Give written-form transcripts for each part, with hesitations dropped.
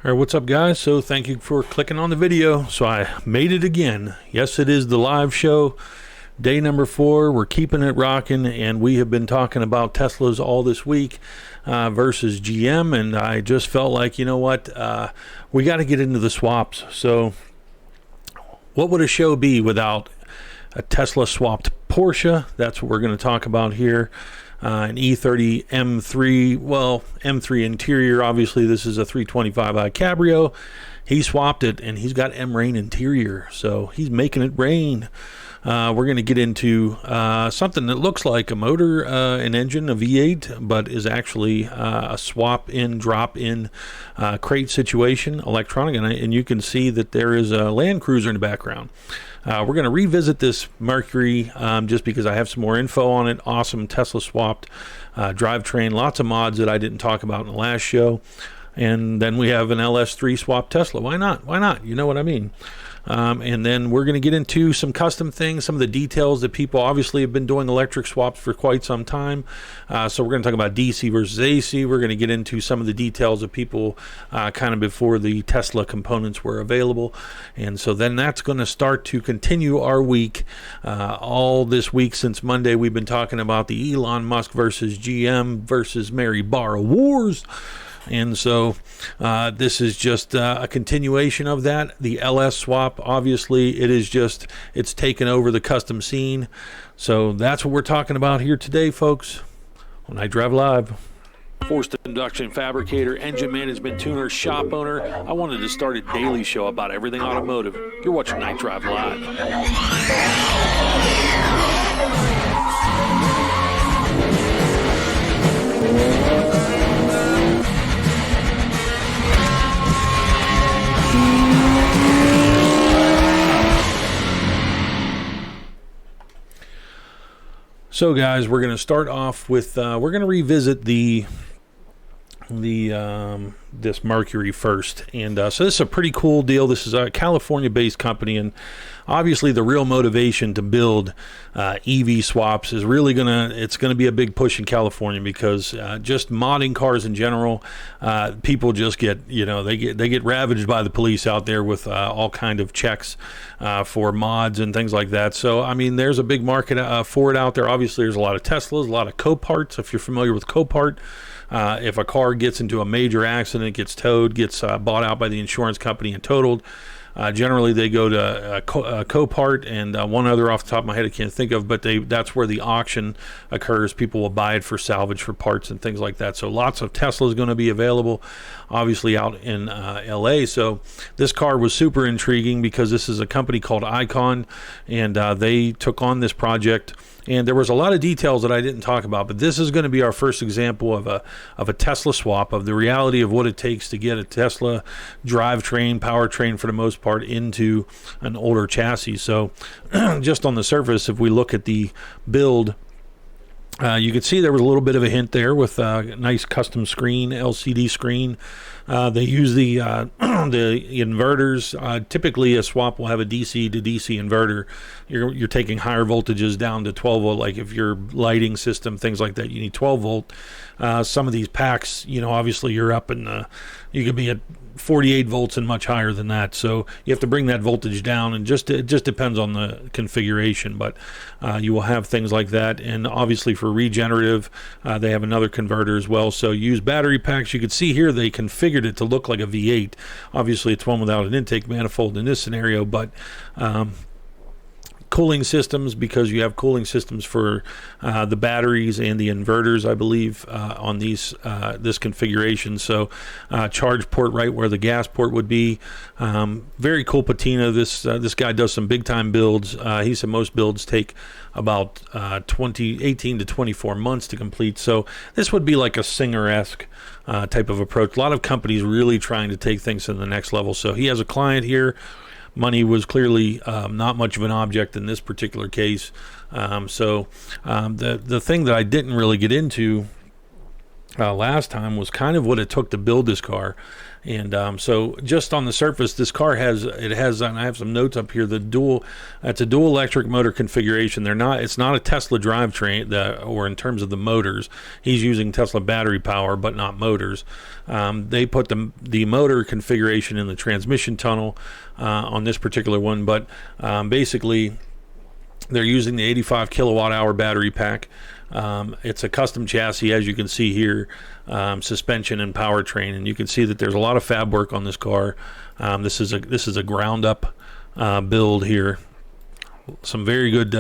All right, what's up, guys? So thank you for clicking on the video. So I made it again. Yes, it is the live show, day number 4. We're keeping it rocking, and we have been talking about Teslas all this week versus GM, and I just felt like, you know what, we got to get into the swaps. So what would a show be without a Tesla swapped Porsche? That's what we're going to talk about here. An E30 M3, well, M3 interior. Obviously, this is a 325i Cabrio. He swapped it, and he's got M-Rain interior, so he's making it rain. We're going to get into something that looks like a motor, an engine, a V8, but is actually a swap-in, drop-in crate situation, electronic, and you can see that there is a Land Cruiser in the background. We're going to revisit this Mercury just because I have some more info on it. Awesome Tesla swapped drivetrain, lots of mods that I didn't talk about in the last show. And then we have an LS3 swapped Tesla. Why not? Why not? You know what I mean. And then we're going to get into some custom things, some of the details that people obviously have been doing electric swaps for quite some time. So we're going to talk about DC versus AC. We're going to get into some of the details of people kind of before the Tesla components were available. And so then that's going to start to continue our week. All this week since Monday, we've been talking about the Elon Musk versus GM versus Mary Barra wars. And so this is just a continuation of that. The LS swap, obviously, it's taken over the custom scene. So that's what we're talking about here today, folks, on KnightDriveLive. Forced induction fabricator, engine management tuner, shop owner. I wanted to start a daily show about everything automotive. You're watching KnightDriveLive. So guys, we're going to start off with we're going to revisit this Mercury first, and so this is a pretty cool deal. This is a California-based company, and obviously the real motivation to build EV swaps is really it's gonna be a big push in California because just modding cars in general, people just get they get ravaged by the police out there with all kind of checks for mods and things like that. So I mean, there's a big market for it out there. Obviously, there's a lot of Teslas, a lot of Coparts. If you're familiar with Copart. If a car gets into a major accident, gets towed, gets bought out by the insurance company and totaled, generally they go to Copart and one other off the top of my head I can't think of, but that's where the auction occurs. People will buy it for salvage for parts and things like that. So lots of Teslas going to be available, obviously out in LA. So this car was super intriguing because this is a company called Icon, and they took on this project. And there was a lot of details that I didn't talk about, but this is going to be our first example of a Tesla swap, of the reality of what it takes to get a Tesla drivetrain, powertrain for the most part, into an older chassis. So just on the surface, if we look at the build, you can see there was a little bit of a hint there with a nice custom screen, LCD screen. They use the inverters. Typically, a swap will have a DC to DC inverter. You're taking higher voltages down to 12 volt. Like if your lighting system, things like that, you need 12 volt. Some of these packs, obviously you're up in you could be at 48 volts and much higher than that. So you have to bring that voltage down, and it just depends on the configuration. But you will have things like that. And obviously for regenerative, they have another converter as well. So use battery packs. You can see here they configured it to look like a V8. Obviously it's one without an intake manifold in this scenario, but cooling systems, because you have cooling systems for the batteries and the inverters, I believe, on this configuration. So charge port right where the gas port would be. Very cool patina. This guy does some big time builds. He said most builds take about 18 to 24 months to complete. So this would be like a Singer-esque type of approach. A lot of companies really trying to take things to the next level. So he has a client here. Money was clearly not much of an object in this particular case. The thing that I didn't really get into last time was kind of what it took to build this car. And so just on the surface, this car has, and I have some notes up here, it's a dual electric motor configuration. It's not a Tesla drivetrain, or in terms of the motors, he's using Tesla battery power, but not motors. They put the motor configuration in the transmission tunnel on this particular one, but basically they're using the 85 kilowatt hour battery pack. It's a custom chassis, as you can see here, suspension and powertrain, and you can see that there's a lot of fab work on this car. This is a ground up build here. Some very good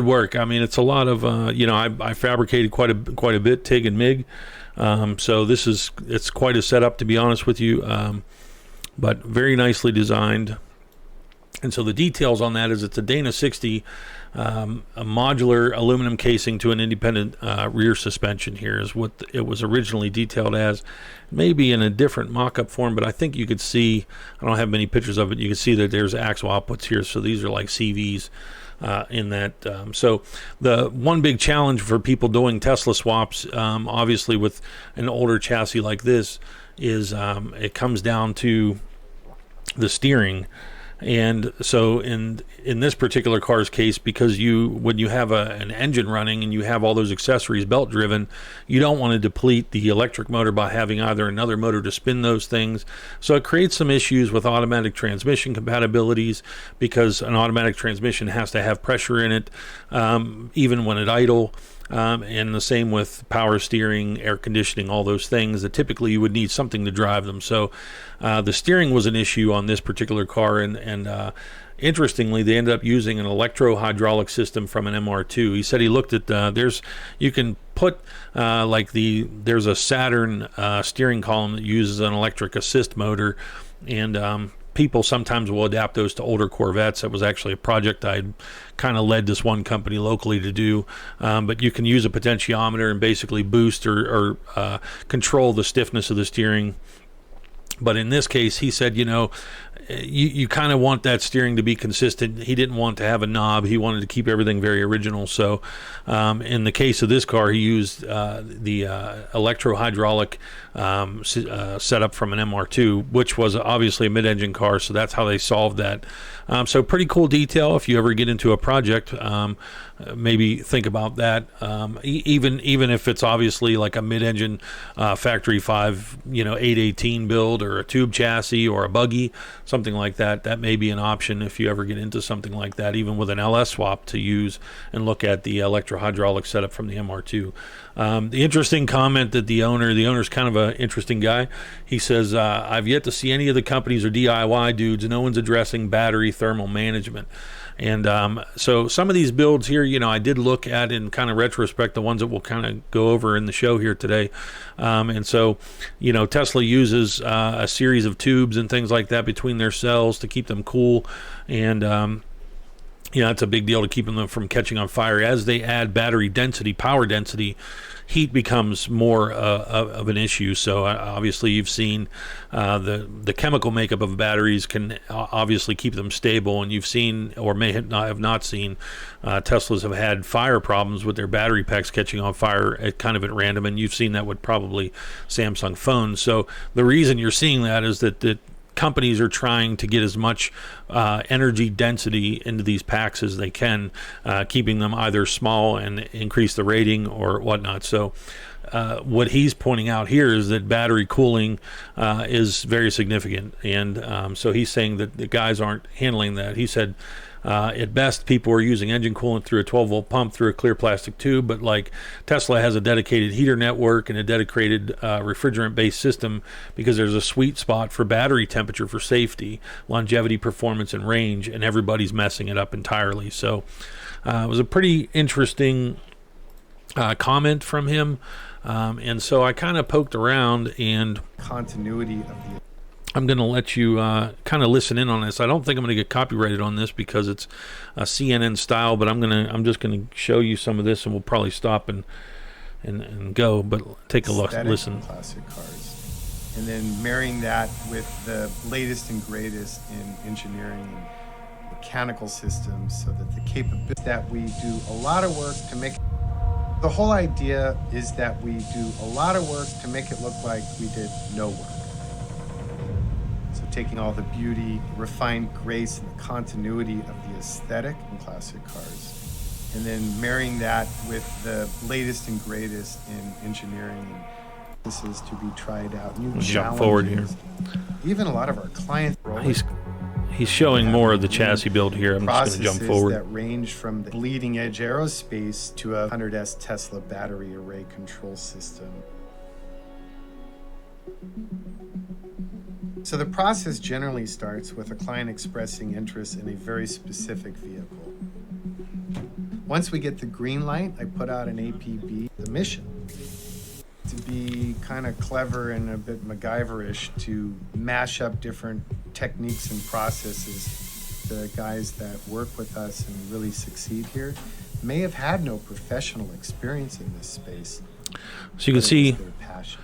work. I mean, it's a lot of I fabricated quite a bit, TIG and MIG. So it's quite a setup, to be honest with you, but very nicely designed. And so the details on that is it's a Dana 60, a modular aluminum casing to an independent rear suspension. Here is what it was originally detailed as, maybe in a different mock-up form, but I think you could see, I don't have many pictures of it, you can see that there's axle outputs here, so these are like CVs in that. So the one big challenge for people doing Tesla swaps, obviously with an older chassis like this, is it comes down to the steering. And so in this particular car's case, because when you have an engine running and you have all those accessories belt driven, you don't want to deplete the electric motor by having either another motor to spin those things. So it creates some issues with automatic transmission compatibilities, because an automatic transmission has to have pressure in it, even when at idle. And the same with power steering, air conditioning, all those things that typically you would need something to drive them. So the steering was an issue on this particular car, and interestingly, they ended up using an electro-hydraulic system from an MR2. He said he looked at you can put there's a Saturn steering column that uses an electric assist motor, and people sometimes will adapt those to older Corvettes. That was actually a project I kind of led this one company locally to do. But you can use a potentiometer and basically boost or control the stiffness of the steering. But in this case, he said, you kind of want that steering to be consistent. He didn't want to have a knob. He wanted to keep everything very original. So in the case of this car, he used the electro-hydraulic setup from an MR2, which was obviously a mid-engine car. So that's how they solved that. So pretty cool detail. If you ever get into a project, maybe think about that. Even if it's obviously like a mid-engine factory 5, 818 build, or a tube chassis, or a buggy, something like that. That may be an option if you ever get into something like that, even with an LS swap, to use and look at the electro-hydraulic setup from the MR2. The interesting comment that the owner's kind of an interesting guy. He says, I've yet to see any of the companies or DIY dudes, no one's addressing battery thermal management. And so some of these builds here, I did look at in kind of retrospect, the ones that we'll kind of go over in the show here today. And so, Tesla uses a series of tubes and things like that between their cells to keep them cool. And, it's a big deal to keep them from catching on fire. As they add battery density, power density, heat becomes more of an issue. So obviously you've seen the chemical makeup of batteries can obviously keep them stable, and you've seen, or may have not seen, Teslas have had fire problems with their battery packs catching on fire at random, and you've seen that with probably Samsung phones. So the reason you're seeing that is that companies are trying to get as much energy density into these packs as they can, keeping them either small and increase the rating or whatnot. So what he's pointing out here is that battery cooling is very significant, and so he's saying that the guys aren't handling that. He said, at best, people are using engine coolant through a 12-volt pump through a clear plastic tube, but like Tesla has a dedicated heater network and a dedicated refrigerant-based system, because there's a sweet spot for battery temperature for safety, longevity, performance, and range, and everybody's messing it up entirely. So it was a pretty interesting comment from him, and so I kind of poked around, and continuity of the I'm going to let you kind of listen in on this. I don't think I'm going to get copyrighted on this because it's a CNN style, but I'm just going to show you some of this, and we'll probably stop and go. But take a look, listen. Classic cars, and then marrying that with the latest and greatest in engineering and mechanical systems, so that the capability that we do a lot of work to make. The whole idea is that we do a lot of work to make it look like we did no work. So taking all the beauty, refined grace, and the continuity of the aesthetic in classic cars, and then marrying that with the latest and greatest in engineering. This is to be tried out. New jump forward here. Even a lot of our clients. He's showing more of the chassis build here. I'm just going to jump forward. That range from the bleeding edge aerospace to a 100S Tesla battery array control system. So the process generally starts with a client expressing interest in a very specific vehicle. Once we get the green light, I put out an APB, the mission. To be kind of clever and a bit MacGyverish to mash up different techniques and processes. The guys that work with us and really succeed here may have had no professional experience in this space. So you can see their passion.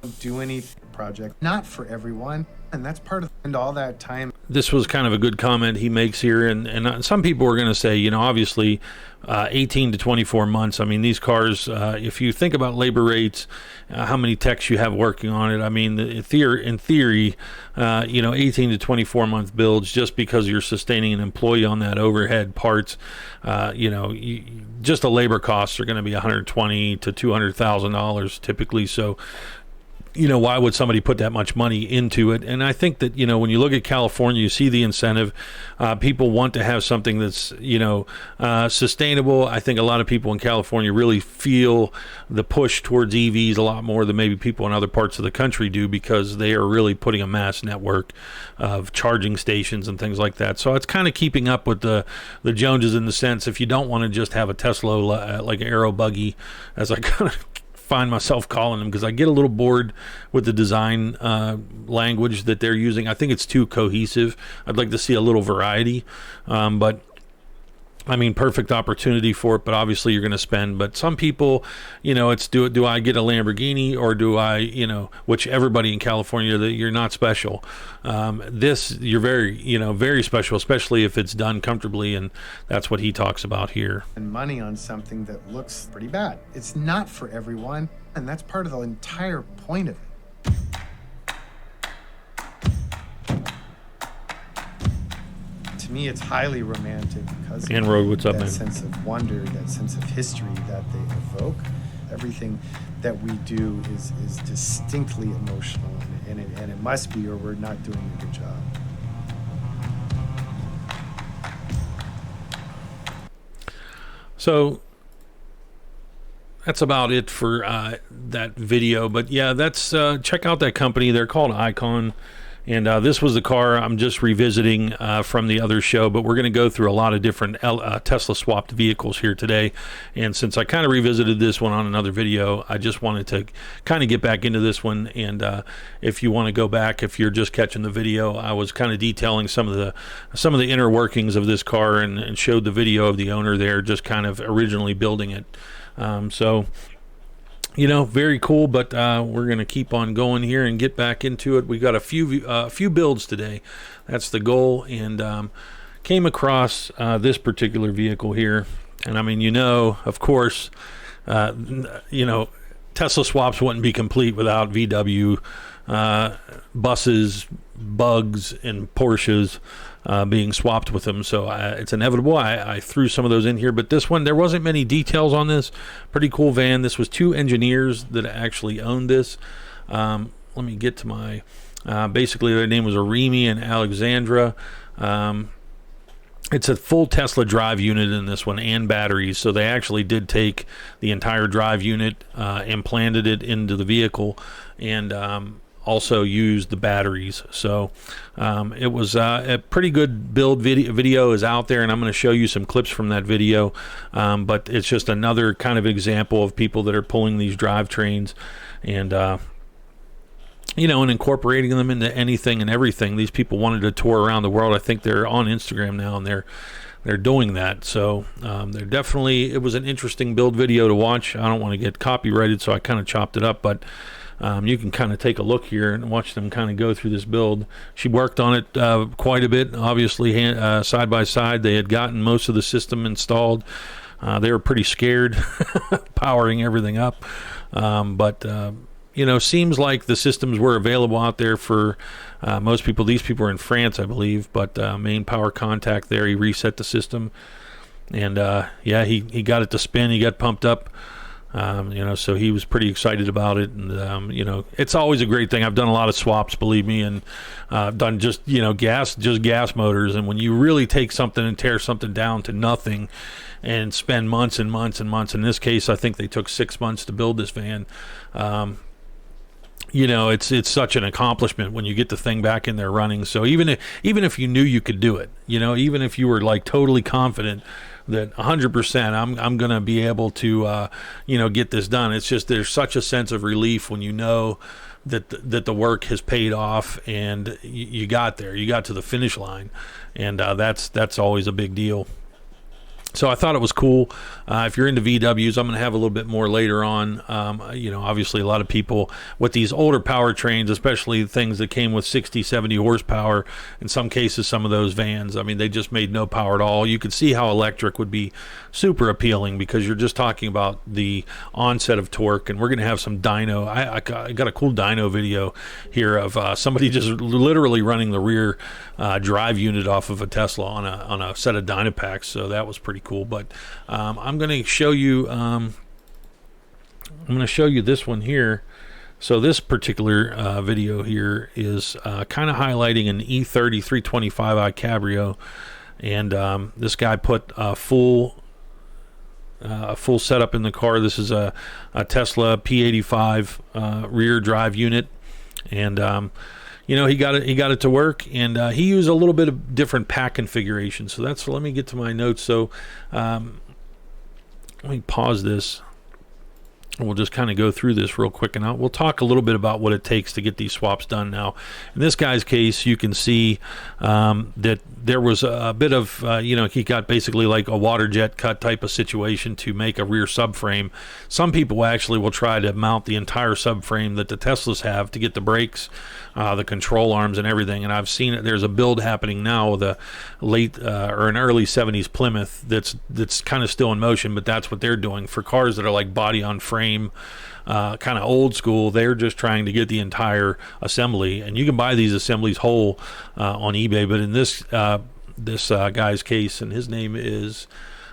Don't do any project, not for everyone, and that's part of and all that time. This was kind of a good comment he makes here, and some people are going to say, you know, obviously 18 to 24 months. I mean, these cars, if you think about labor rates, how many techs you have working on it, I mean, in theory, you know, 18 to 24 month builds, just because you're sustaining an employee on that overhead parts, you know, just the labor costs are going to be $120,000 to $200,000 typically. So, you know, why would somebody put that much money into it? And I think that, you know, when you look at California, you see the incentive. People want to have something that's, you know, sustainable. I think a lot of people in California really feel the push towards EVs a lot more than maybe people in other parts of the country do, because they are really putting a mass network of charging stations and things like that. So it's kind of keeping up with the Joneses, in the sense, if you don't want to just have a Tesla like Aero buggy, as I kind of find myself calling them, because I get a little bored with the design language that they're using. I think it's too cohesive. I'd like to see a little variety, but I mean, perfect opportunity for it, but obviously you're going to spend. But some people, you know, it's do I get a Lamborghini, or do I, you know, which everybody in California, that you're not special. This, you're very, you know, very special, especially if it's done comfortably, and that's what he talks about here. And money on something that looks pretty bad. It's not for everyone, and that's part of the entire point of it. To me, it's highly romantic because and Road, what's up, that man? Sense of wonder, that sense of history that they evoke. Everything that we do is distinctly emotional, and it must be, or we're not doing a good job. So that's about it for that video. But yeah, that's check out that company. They're called Icon. And this was the car I'm just revisiting from the other show, but we're going to go through a lot of different Tesla swapped vehicles here today. And since I kind of revisited this one on another video, I just wanted to kind of get back into this one. And if you want to go back, if you're just catching the video, I was kind of detailing some of the inner workings of this car, and showed the video of the owner there, just kind of originally building it. So, you know, very cool, but we're going to keep on going here and get back into it. We got a few builds today. That's the goal. And came across this particular vehicle here. And I mean, you know, of course, you know, Tesla swaps wouldn't be complete without VW buses, bugs, and Porsches being swapped with them. So it's inevitable. I threw some of those in here, but this one, there wasn't many details on this. Pretty cool van. This was two engineers that actually owned this. Let me get to my, basically their name was Arimi and Alexandra. It's a full Tesla drive unit in this one, and batteries. So they actually did take the entire drive unit, implanted it into the vehicle, and also used the batteries. So it was a pretty good build. Video is out there, and I'm going to show you some clips from that video. But it's just another kind of example of people that are pulling these drivetrains and you know, and incorporating them into anything and everything. These people wanted to tour around the world. I think they're on Instagram now, and they're doing that. So they're definitely, it was an interesting build video to watch. I don't want to get copyrighted, so I kind of chopped it up, but you can kind of take a look here and watch them kind of go through this build. She worked on it quite a bit, obviously, side by side. They had gotten most of the system installed. They were pretty scared powering everything up. But seems like the systems were available out there for most people. These people were in France, I believe, but main power contact there. He reset the system, and he got it to spin. He got pumped up. So he was pretty excited about it, and it's always a great thing. I've done a lot of swaps, believe me, and I've done just gas motors. And when you really take something and tear something down to nothing, and spend months and months and months. In this case, I think they took 6 months to build this van. It's such an accomplishment when you get the thing back in there running. So even if you knew you could do it, even if you were like totally confident that 100% I'm going to be able to, get this done. It's just, there's such a sense of relief when you know that the work has paid off and you got there, you got to the finish line. And that's always a big deal. So I thought it was cool. If you're into VWs, I'm going to have a little bit more later on. Obviously a lot of people with these older powertrains, especially things that came with 60, 70 horsepower, in some cases, some of those vans, I mean, they just made no power at all. You could see how electric would be super appealing because you're just talking about the onset of torque, and we're going to have some dyno. I got a cool dyno video here of somebody just literally running the rear drive unit off of a Tesla on a set of dyno packs. So that was pretty cool. But I'm going to show you this one here. So this particular video here is kind of highlighting an E30 325i Cabrio, and this guy put a full setup in the car. This is a Tesla P85 rear drive unit, and he got it to work, and he used a little bit of different pack configuration. So let me get to my notes. So let me pause this, and we'll just kind of go through this real quick, and we'll talk a little bit about what it takes to get these swaps done. Now, in this guy's case, you can see that there was a bit of, he got basically like a water jet cut type of situation to make a rear subframe. Some people actually will try to mount the entire subframe that the Teslas have to get the brakes, the control arms and everything. And I've seen it. There's a build happening now with a late or an early 70s Plymouth that's kind of still in motion, but that's what they're doing for cars that are like body on frame, kind of old school. They're just trying to get the entire assembly, and you can buy these assemblies whole on eBay. But in this guy's case, and his name is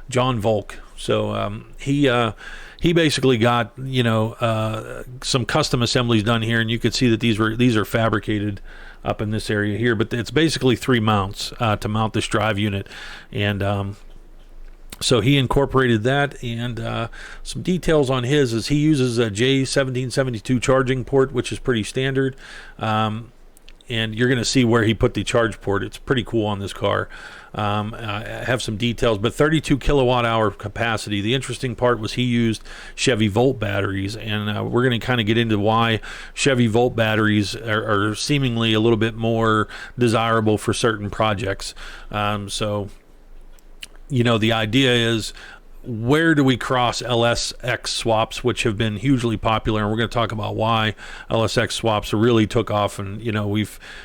John Volk. So he basically got some custom assemblies done here, and you could see that these are fabricated up in this area here. But it's basically 3 mounts to mount this drive unit, and so he incorporated that. And some details on his is he uses a J1772 charging port, which is pretty standard. And you're going to see where he put the charge port. It's pretty cool on this car. I have some details, but 32 kilowatt hour capacity. The interesting part was he used Chevy Volt batteries, and we're going to kind of get into why Chevy Volt batteries are seemingly a little bit more desirable for certain projects. So the idea is, where do we cross LSX swaps, which have been hugely popular, and we're going to talk about why LSX swaps really took off. And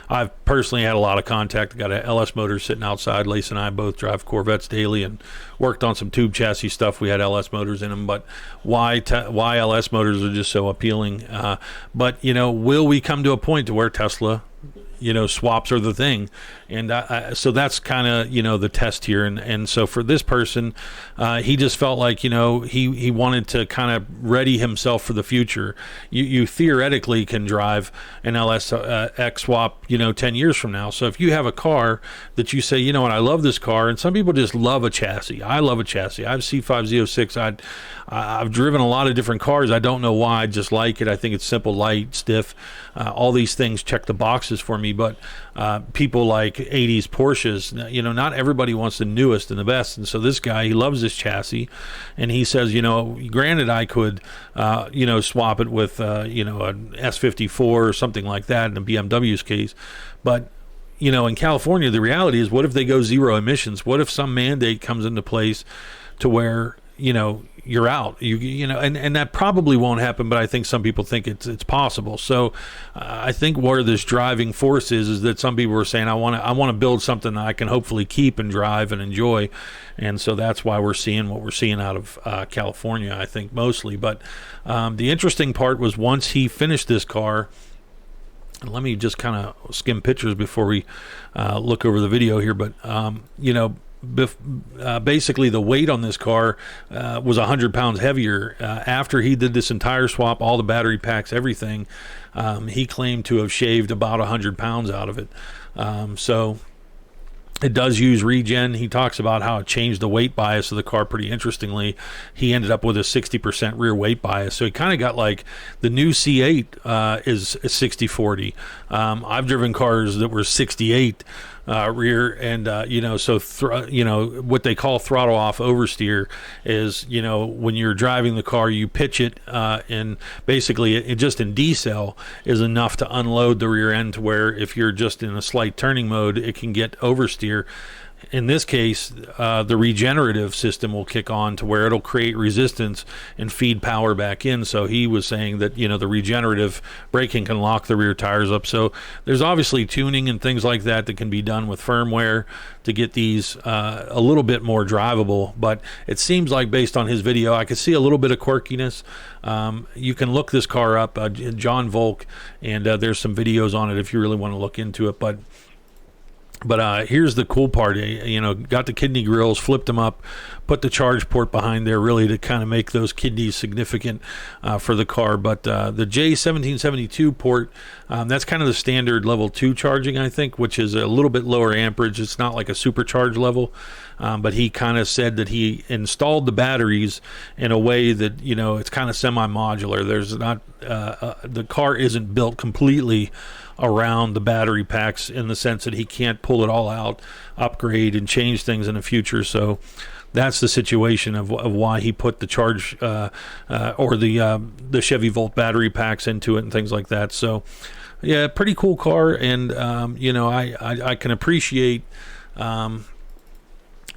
I've personally had a lot of contact. Got a LS motor sitting outside. Lace and I both drive Corvettes daily and worked on some tube chassis stuff. We had LS motors in them, but why LS motors are just so appealing. But will we come to a point to where Tesla swaps are the thing? And so that's kind of the test here. And so for this person, he just felt like he wanted to kind of ready himself for the future. You theoretically can drive an LSX swap 10 years from now. So if you have a car that you say, I love this car, and some people just love a chassis. I love a chassis. I have C5Z06. I've driven a lot of different cars. I don't know why. I just like it. I think it's simple, light, stiff. All these things check the boxes for me. But people like 80s Porsches, not everybody wants the newest and the best. And so this guy, he loves this chassis, and he says, granted I could, swap it with, an S54 or something like that in a BMW's case. But, in California, the reality is, what if they go zero emissions? What if some mandate comes into place to where, you're out. You know, and that probably won't happen, but I think some people think it's possible. So I think where this driving force is that some people are saying, I want to build something that I can hopefully keep and drive and enjoy, and so that's why we're seeing what we're seeing out of California, I think, mostly. But the interesting part was once he finished this car. Let me just kind of skim pictures before we look over the video here, but you know, basically the weight on this car was 100 pounds heavier. After he did this entire swap, all the battery packs, everything, he claimed to have shaved about 100 pounds out of it. So it does use regen. He talks about how it changed the weight bias of the car pretty interestingly. He ended up with a 60% rear weight bias. So he kind of got like the new C8 is 60-40. I've driven cars that were 68 rear, and you know, so you know, what they call throttle off oversteer is, you know, when you're driving the car, you pitch it, and basically it just in decel is enough to unload the rear end to where if you're just in a slight turning mode, it can get oversteer. In this case, the regenerative system will kick on to where it'll create resistance and feed power back in. So he was saying that, you know, the regenerative braking can lock the rear tires up. So there's obviously tuning and things like that that can be done with firmware to get these a little bit more drivable. But it seems like, based on his video, I could see a little bit of quirkiness. You can look this car up, John Volk, and there's some videos on it if you really want to look into it. But here's the cool part, you know, got the kidney grills, flipped them up, put the charge port behind there really to kind of make those kidneys significant for the car. But the J1772 port, that's kind of the standard level 2 charging, I think, which is a little bit lower amperage. It's not like a supercharged level. But he kind of said that he installed the batteries in a way that, you know, it's kind of semi-modular. There's not the car isn't built completely around the battery packs in the sense that he can't pull it all out, upgrade, and change things in the future. So that's the situation of why he put the charge or the Chevy Volt battery packs into it and things like that. So yeah, pretty cool car, and you know, I can appreciate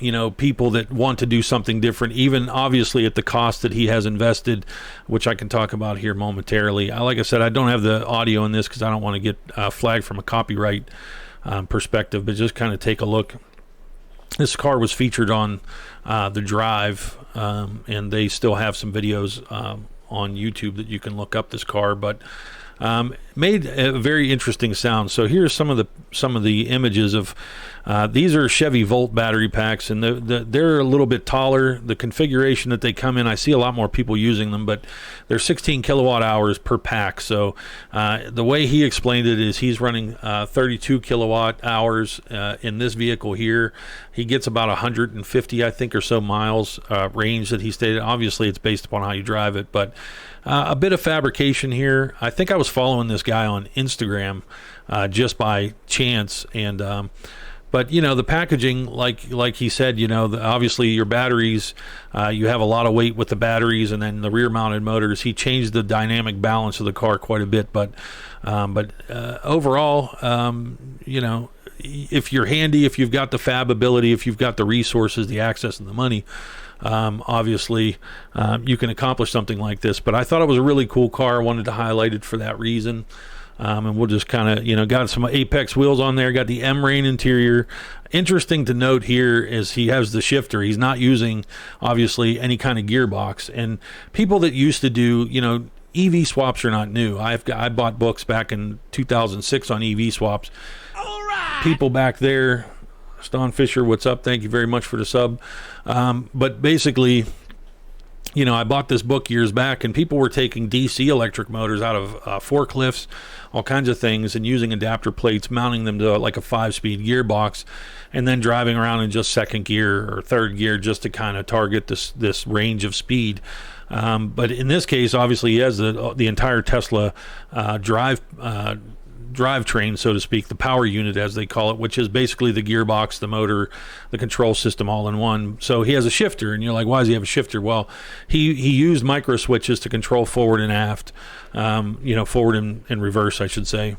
you know, people that want to do something different, even obviously at the cost that he has invested, which I can talk about here momentarily. Like I said, I don't have the audio in this because I don't want to get flagged from a copyright perspective, but just kind of take a look. This car was featured on the Drive, and they still have some videos on YouTube that you can look up this car, but made a very interesting sound. So here's some of the images of these are Chevy Volt battery packs, and they're a little bit taller. The configuration that they come in, I see a lot more people using them, but they're 16 kilowatt hours per pack. So the way he explained it is he's running 32 kilowatt hours in this vehicle here. He gets about 150, I think, or so miles range that he stated. Obviously, it's based upon how you drive it, but a bit of fabrication here. I think I was following this guy on Instagram just by chance, and but you know, the packaging, like he said, you know, obviously your batteries, you have a lot of weight with the batteries, and then the rear mounted motors. He changed the dynamic balance of the car quite a bit, but overall, you know, if you're handy, if you've got the fab ability, if you've got the resources, the access, and the money, obviously you can accomplish something like this. But I thought it was a really cool car. I wanted to highlight it for that reason. And we'll just kind of, you know, got some Apex wheels on there, got the M-Rain interior. Interesting to note here is he has the shifter. He's not using, obviously, any kind of gearbox. And people that used to do, you know, EV swaps are not new. I bought books back in 2006 on EV swaps. All right. People back there, Ston Fisher, what's up? Thank you very much for the sub. But basically, you know, I bought this book years back, and people were taking DC electric motors out of forklifts, all kinds of things, and using adapter plates, mounting them to like a 5-speed gearbox, and then driving around in just second gear or third gear just to kind of target this range of speed. But in this case, obviously, he has the entire Tesla drivetrain, so to speak, the power unit as they call it, which is basically the gearbox, the motor, the control system all in one. So he has a shifter, and you're like, why does he have a shifter? Well, he used micro switches to control forward and aft, you know, forward and reverse, I should say.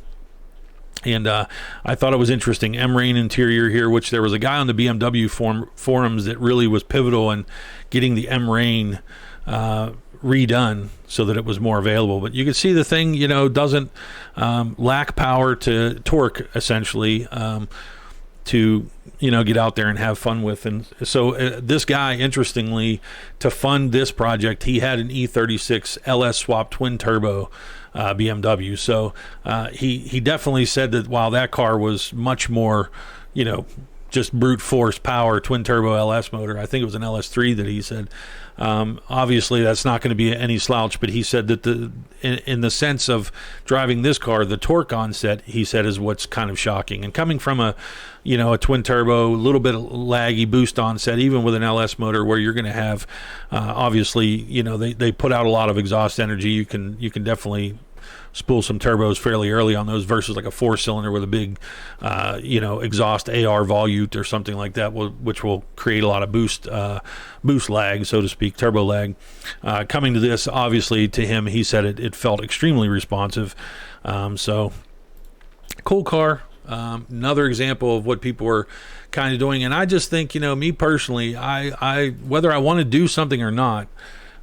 And I thought it was interesting. M-Rain interior here, which there was a guy on the BMW forums that really was pivotal in getting the M-Rain redone so that it was more available. But you can see the thing, you know, doesn't lack power to torque, essentially, to, you know, get out there and have fun with. And so this guy, interestingly, to fund this project, he had an E36 LS swap twin turbo BMW. So he definitely said that while that car was much more, you know, just brute force power twin turbo LS motor, I think it was an LS3 that he said, obviously that's not going to be any slouch, but he said that in the sense of driving this car, the torque onset, he said, is what's kind of shocking. And coming from a twin turbo, a little bit of laggy boost onset, even with an LS motor, where you're going to have, obviously, you know, they put out a lot of exhaust energy. You can definitely spool some turbos fairly early on those versus like a 4-cylinder with a big, exhaust AR volute or something like that, which will create a lot of boost lag, so to speak, turbo lag. Coming to this, obviously, to him, he said it felt extremely responsive. So cool car. Another example of what people are kind of doing. And I just think, you know, me personally, I whether I want to do something or not,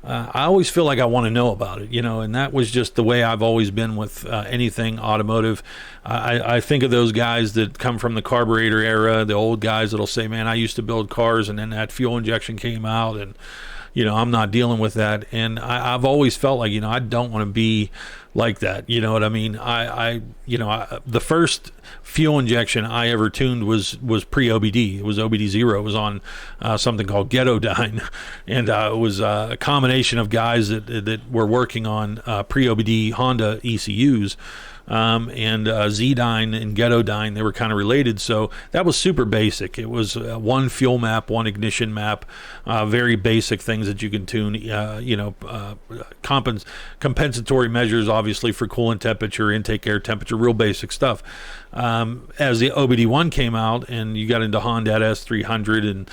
I always feel like I want to know about it, you know, and that was just the way I've always been with anything automotive. I think of those guys that come from the carburetor era, the old guys that'll say, man, I used to build cars and then that fuel injection came out and, you know, I'm not dealing with that. And I've always felt like, you know, I don't want to be like that. You know what I mean? The first fuel injection I ever tuned was pre-OBD. It was OBD0. It was on something called Ghetto Dyne. And it was a combination of guys that were working on pre-OBD Honda ECUs. And Z-Dyne and Ghetto Dyne, they were kind of related. So that was super basic. It was one fuel map, one ignition map, very basic things that you can tune, compensatory measures, obviously, for coolant temperature, intake air temperature, real basic stuff. As the OBD1 came out and you got into Honda S300 and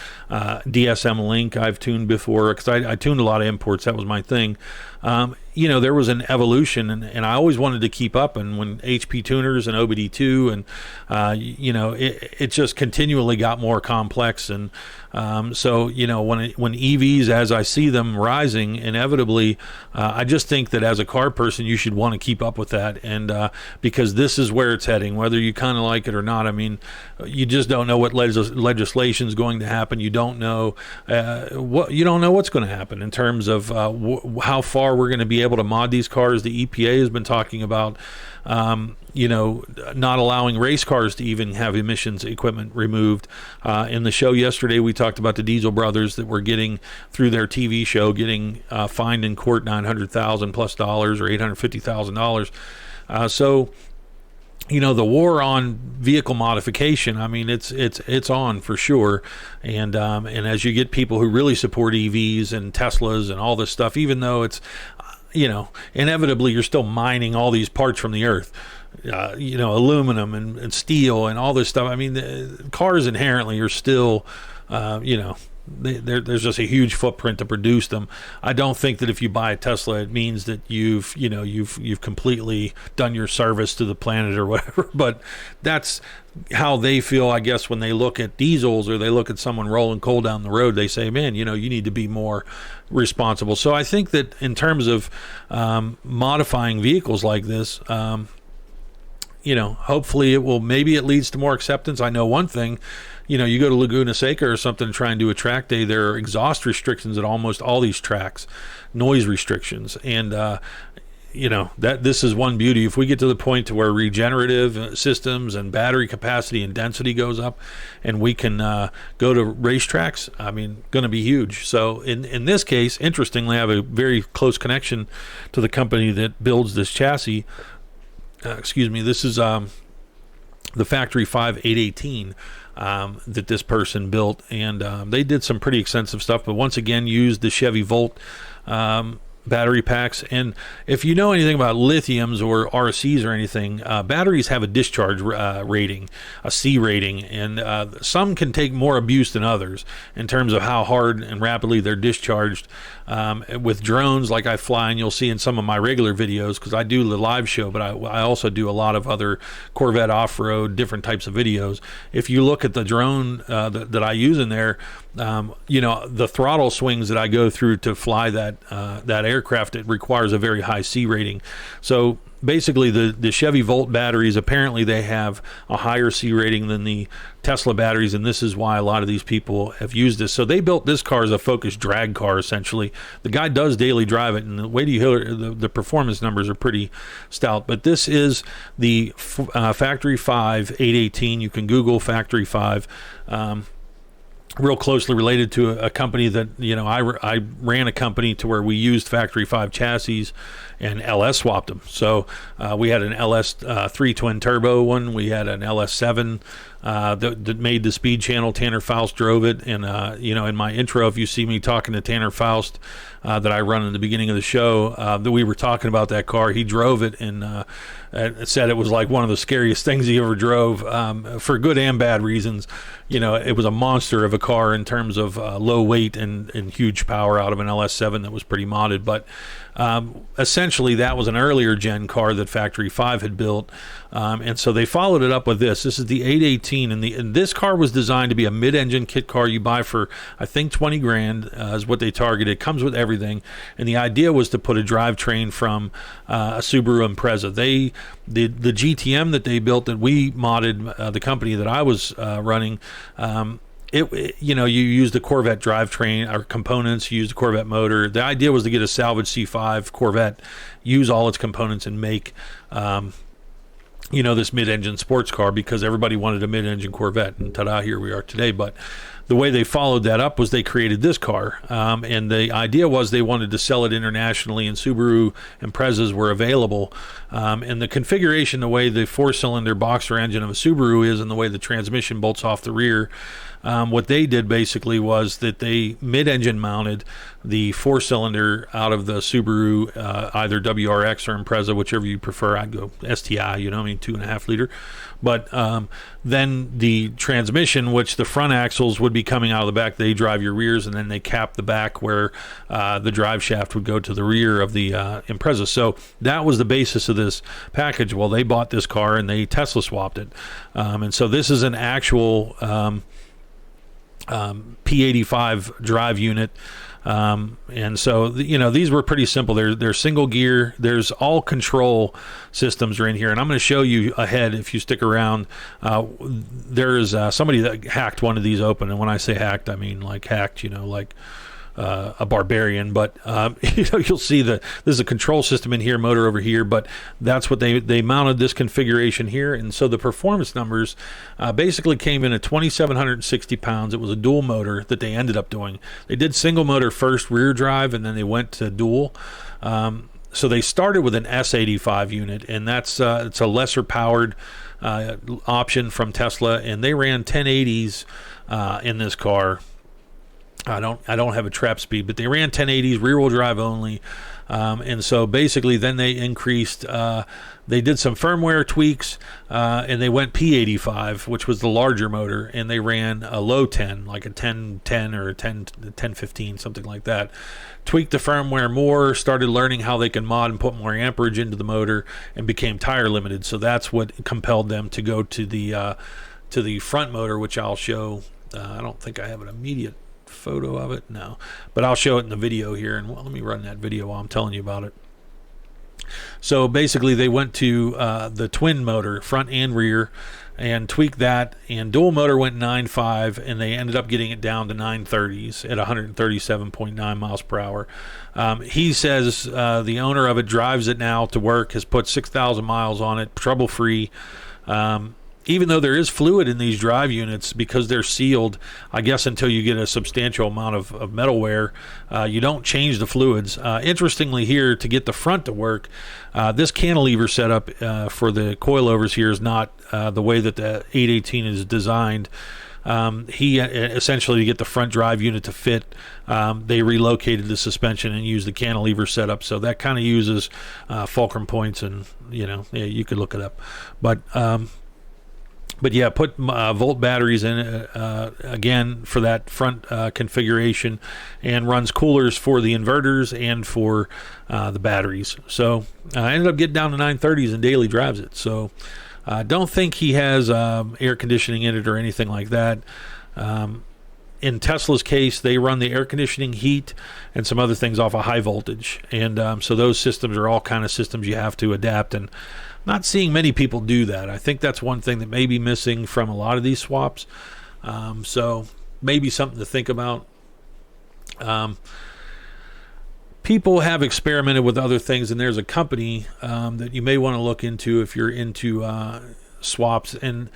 DSM Link, I've tuned before, because I tuned a lot of imports. That was my thing. There was an evolution, and I always wanted to keep up. And when HP tuners and OBD2 and, it just continually got more complex. And so, when EVs, as I see them rising, inevitably, I just think that as a car person, you should want to keep up with that. And because this is where it's heading, whether you kind of like it or not. I mean, you just don't know what legislation is going to happen. You don't know what's going to happen in terms of how far we're going to be able to mod these cars. The EPA has been talking about not allowing race cars to even have emissions equipment removed. In the show yesterday, we talked about the Diesel brothers that were getting, through their TV show, getting fined in court $900,000 plus or $850,000. So, the war on vehicle modification, I mean, it's on for sure. And as you get people who really support EVs and Teslas and all this stuff, even though it's, inevitably you're still mining all these parts from the earth, aluminum and steel and all this stuff. I mean, the cars inherently are still, there's just a huge footprint to produce them. I don't think that if you buy a Tesla, it means that you've completely done your service to the planet or whatever. But that's how they feel, I guess, when they look at diesels or they look at someone rolling coal down the road. They say, man, you need to be more responsible. So I think that in terms of modifying vehicles like this, hopefully maybe it leads to more acceptance. I know one thing. You go to Laguna Seca or something and try and do a track day, there are exhaust restrictions at almost all these tracks, noise restrictions. And, that this is one beauty. If we get to the point to where regenerative systems and battery capacity and density goes up and we can go to racetracks, I mean, going to be huge. So in this case, interestingly, I have a very close connection to the company that builds this chassis. This is the Factory 5818 that this person built, and they did some pretty extensive stuff, but once again used the Chevy Volt battery packs. And if you know anything about lithiums or RCs or anything, batteries have a discharge rating, a C rating, and some can take more abuse than others in terms of how hard and rapidly they're discharged. with drones like I fly, and you'll see in some of my regular videos, because I do the live show, but I also do a lot of other Corvette off-road, different types of videos. If you look at the drone that I use in there, the throttle swings that I go through to fly that aircraft, it requires a very high C rating. So basically the Chevy Volt batteries, apparently they have a higher C rating than the Tesla batteries, and this is why a lot of these people have used this. So they built this car as a focused drag car, essentially. The guy does daily drive it, and the way you hear the performance numbers are pretty stout. But this is the Factory 5 818. You can Google Factory 5. Real closely related to a company that, I ran a company to where we used Factory 5 chassis and LS swapped them. So we had an LS 3 twin turbo one. We had an LS 7 that made the speed channel. Tanner Faust drove it. And, in my intro, if you see me talking to Tanner Faust that I run in the beginning of the show, that we were talking about that car, he drove it and said it was like one of the scariest things he ever drove, for good and bad reasons. It was a monster of a car in terms of low weight and huge power out of an LS7 that was pretty modded. But essentially, that was an earlier gen car that Factory 5 had built. And so they followed it up with this. This is the 818, and this car was designed to be a mid-engine kit car you buy for, I think, 20 grand is what they targeted. It comes with everything. And the idea was to put a drivetrain from a Subaru Impreza. The GTM that they built, that we modded, the company that I was running, you use the Corvette drivetrain or components, you use the Corvette motor. The idea was to get a salvage C5 Corvette, use all its components, and make this mid-engine sports car, because everybody wanted a mid-engine Corvette, and ta-da, here we are today. But the way they followed that up was they created this car, and the idea was they wanted to sell it internationally, and Subaru Imprezas were available. And the configuration, the way the four-cylinder boxer engine of a Subaru is, and the way the transmission bolts off the rear, what they did basically was that they mid-engine mounted the four-cylinder out of the Subaru, either WRX or Impreza, whichever you prefer. I'd go STI, 2.5 liter. But then the transmission, which the front axles would be coming out of the back, they drive your rears, and then they cap the back where the drive shaft would go to the rear of the Impreza. So that was the basis of this package. Well, they bought this car and they Tesla swapped it. And so this is an actual P85 drive unit. And so, these were pretty simple. They're single gear. There's all control systems are in here. And I'm going to show you ahead, if you stick around. There's somebody that hacked one of these open. And when I say hacked, I mean like hacked, like a barbarian. But, you'll see that there's a control system in here, motor over here. But that's what they mounted this configuration here. And so the performance numbers basically came in at 2,760 pounds. It was a dual motor that they ended up doing. They did single motor first, rear drive, and then they went to dual. So they started with an S85 unit, and that's it's a lesser powered option from Tesla. And they ran 1080s in this car. I don't have a trap speed, but they ran 1080s, rear-wheel drive only. And so basically then they increased, they did some firmware tweaks, and they went P85, which was the larger motor, and they ran a low 10, like a 1010 or a 1015, something like that. Tweaked the firmware more, started learning how they can mod and put more amperage into the motor, and became tire limited. So that's what compelled them to go to the front motor, which I'll show. I don't think I have an immediate photo of it, no, but I'll show it in the video here. And let me run that video while I'm telling you about it. So basically they went to the twin motor, front and rear, and tweaked that, and dual motor went 9.5, and they ended up getting it down to 930s at 137.9 miles per hour. He says the owner of it drives it now to work, has put 6,000 miles on it, trouble-free. Even though there is fluid in these drive units, because they're sealed, I guess until you get a substantial amount of metal wear, you don't change the fluids. Interestingly here, to get the front to work, this cantilever setup for the coilovers here is not the way that the 818 is designed. He essentially, to get the front drive unit to fit, they relocated the suspension and used the cantilever setup. So that kind of uses fulcrum points, and you could look it up. But But yeah, put Volt batteries in it again for that front configuration, and runs coolers for the inverters and for the batteries. So I ended up getting down to 930s and daily drives it. So I don't think he has air conditioning in it or anything like that. In Tesla's case, they run the air conditioning, heat, and some other things off a high voltage. And so those systems are all kind of systems you have to adapt. And not seeing many people do that. I think that's one thing that may be missing from a lot of these swaps. So maybe something to think about. People have experimented with other things, and there's a company that you may want to look into if you're into swaps. And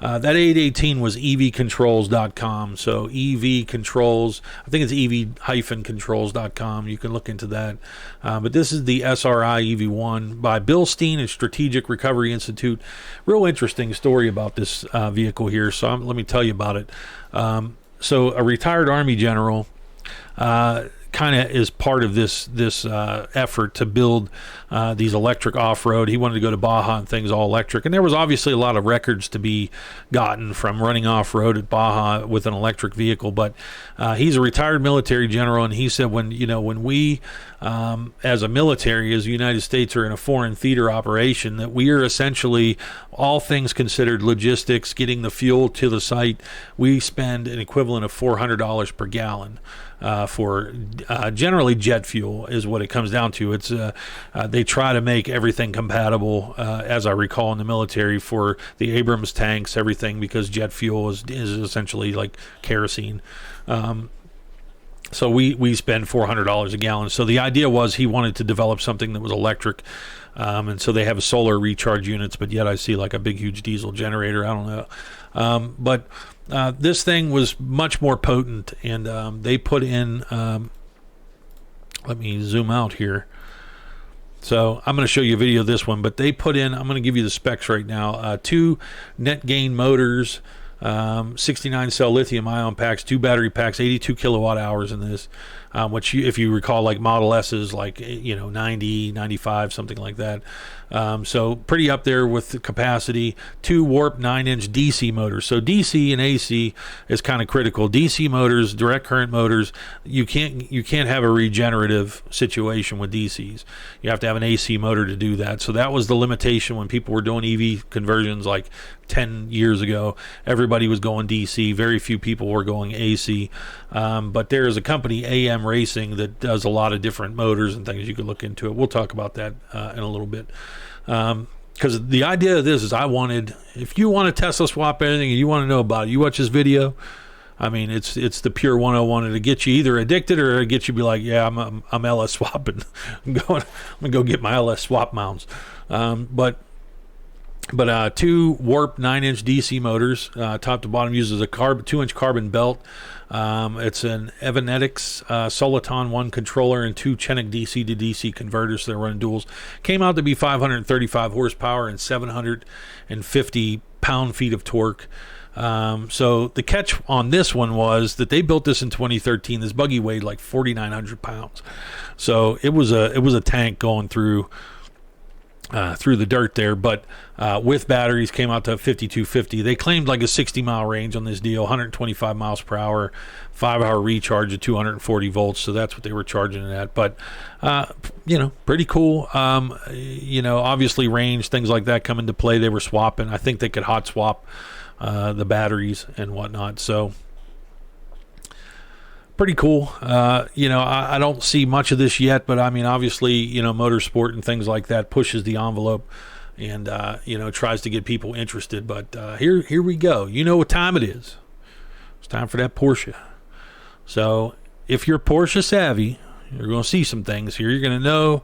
that 818 was evcontrols.com. So EV Controls, I think it's ev-controls.com. You can look into that. But this is the SRI EV1 by Bill Steen and Strategic Recovery Institute. Real interesting story about this vehicle here. So let me tell you about it. So a retired Army general kind of is part of this effort to build these electric off-road. He wanted to go to Baja and things all electric, and there was obviously a lot of records to be gotten from running off-road at Baja with an electric vehicle. But he's a retired military general, and he said when we as a military, as the United States, are in a foreign theater operation, that we are essentially, all things considered, logistics, getting the fuel to the site, we spend an equivalent of $400 per gallon for generally jet fuel is what it comes down to. It's they try to make everything compatible, as I recall, in the military for the Abrams tanks, everything, because jet fuel is essentially like kerosene. So we spend $400 a gallon. So the idea was he wanted to develop something that was electric. And so they have solar recharge units, but yet I see like a big, huge diesel generator. I don't know. But this thing was much more potent, and they put in, let me zoom out here. So I'm going to show you a video of this one, but they put in, I'm going to give you the specs right now, 2 net gain motors, 69 cell lithium ion packs, 2 battery packs, 82 kilowatt hours in this, which if you recall, like Model S's, like 90, 95, something like that. So pretty up there with the capacity. 2 warp 9-inch DC motors. So DC and AC is kind of critical. DC motors, direct current motors, you can't have a regenerative situation with DCs. You have to have an AC motor to do that. So that was the limitation when people were doing EV conversions like 10 years ago. Everybody was going DC. Very few people were going AC. But there is a company, AM Racing, that does a lot of different motors and things. You could look into it. We'll talk about that in a little bit. Because the idea of this is, if you want to Tesla swap anything and you want to know about it, you watch this video. I mean, it's the pure 101. It'll get you either addicted, or it'll get you be like, yeah, I'm LS swapping. I'm gonna go get my LS swap mounts. But 2 warp 9-inch DC motors, top to bottom, uses a 2-inch carbon belt. It's an Evanetics Soliton 1 controller and 2 Chenik DC to DC converters. So they're running duals. Came out to be 535 horsepower and 750 pound-feet of torque. So the catch on this one was that they built this in 2013. This buggy weighed like 4,900 pounds. So it was a tank going through the dirt there, but with batteries came out to 5,250. They claimed like a 60-mile range on this deal, 125 miles per hour, 5-hour recharge at 240 volts. So that's what they were charging it at. But pretty cool. Obviously range, things like that come into play. They were swapping. I think they could hot swap the batteries and whatnot. So pretty cool. I don't see much of this yet, but I mean, obviously, motorsport and things like that pushes the envelope and, tries to get people interested. But here we go. You know what time it is. It's time for that Porsche. So if you're Porsche savvy, you're going to see some things here. You're going to know.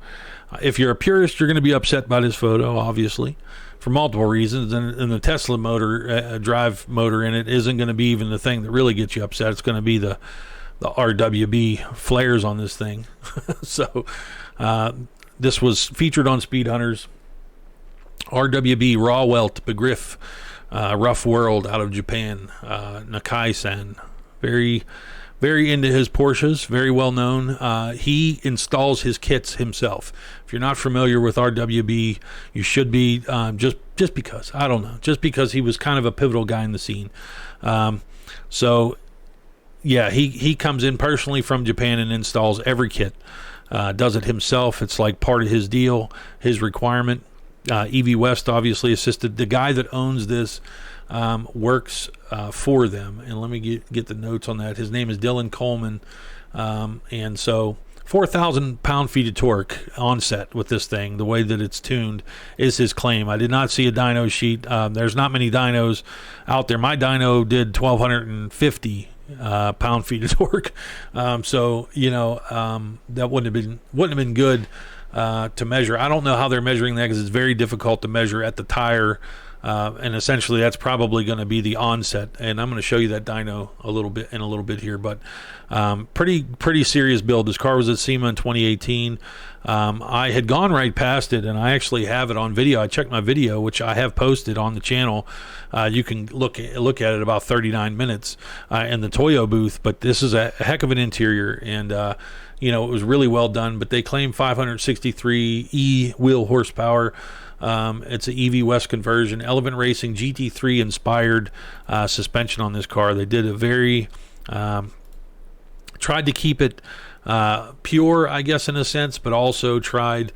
If you're a purist, you're going to be upset by this photo, obviously, for multiple reasons. And the Tesla motor, drive motor in it, isn't going to be even the thing that really gets you upset. It's going to be the RWB flares on this thing. So this was featured on Speed Hunters. RWB Raw Welt Begriff Rough World out of Japan. Nakai-san. very into his Porsches, very well known. He installs his kits himself. If you're not familiar with RWB, you should be, just because, I don't know, just because he was kind of a pivotal guy in the scene. So yeah, he comes in personally from Japan and installs every kit. Does it himself. It's like part of his deal, his requirement. EV West obviously assisted. The guy that owns this works for them, and let me get the notes on that. His name is Dylan Coleman, and so 4,000 pound-feet of torque onset with this thing. The way that it's tuned is his claim. I did not see a dyno sheet. There's not many dynos out there. My dyno did 1,250 pound-feet of torque, so you know that wouldn't have been good to measure. I don't know how they're measuring that because it's very difficult to measure at the tire. And essentially that's probably going to be the onset, and I'm going to show you that dyno a little bit here, but pretty serious build. This car was at SEMA in 2018. I had gone right past it, and I actually have it on video. I checked my video, which I have posted on the channel. You can look at it, about 39 minutes in the Toyo booth, but this is a heck of an interior, and you know, it was really well done, but they claim 563 wheel horsepower. It's an EV West conversion, Element Racing GT3 inspired suspension on this car. They did a very tried to keep it pure, I guess, in a sense, but also tried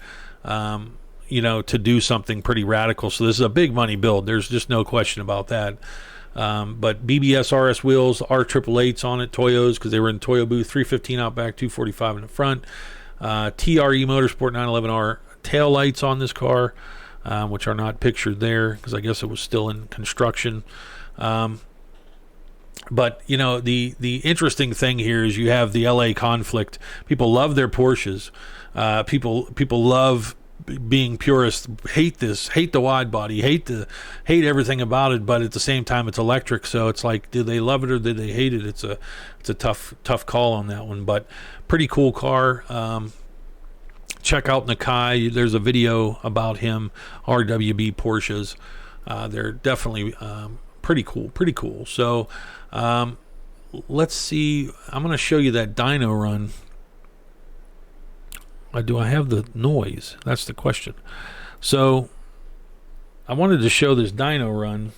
you know, to do something pretty radical. So this is a big money build. There's just no question about that. But BBS RS wheels, R888s on it, Toyos, because they were in the Toyo booth, 315 out back, 245 in the front. TRE Motorsport 911R tail lights on this car, which are not pictured there because I guess it was still in construction. But you know, the interesting thing here is you have the LA conflict. People love their Porsches. People love being purists, hate the wide body, hate everything about it, but at the same time it's electric, so it's like, do they love it or do they hate it? It's a tough call on that one, but pretty cool car. Check out Nakai. There's a video about him. RWB Porsches. They're definitely pretty cool. So let's see. I'm going to show you that dyno run. Do I have the noise? That's the question. So I wanted to show this dyno run.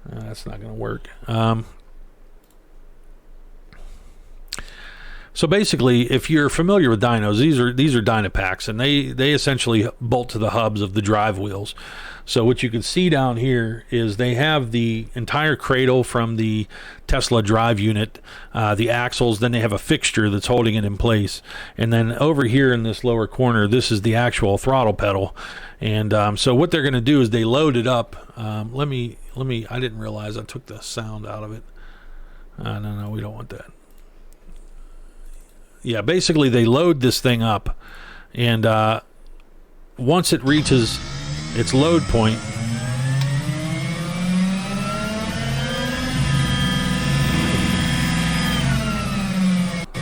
That's not going to work. So basically, if you're familiar with dynos, these are dyno packs, and they essentially bolt to the hubs of the drive wheels. So what you can see down here is they have the entire cradle from the Tesla drive unit, the axles, then they have a fixture that's holding it in place. And then over here in this lower corner, this is the actual throttle pedal. And so what they're going to do is they load it up. Let me, I didn't realize I took the sound out of it. No, we don't want that. Yeah, basically they load this thing up, and once it reaches its load point,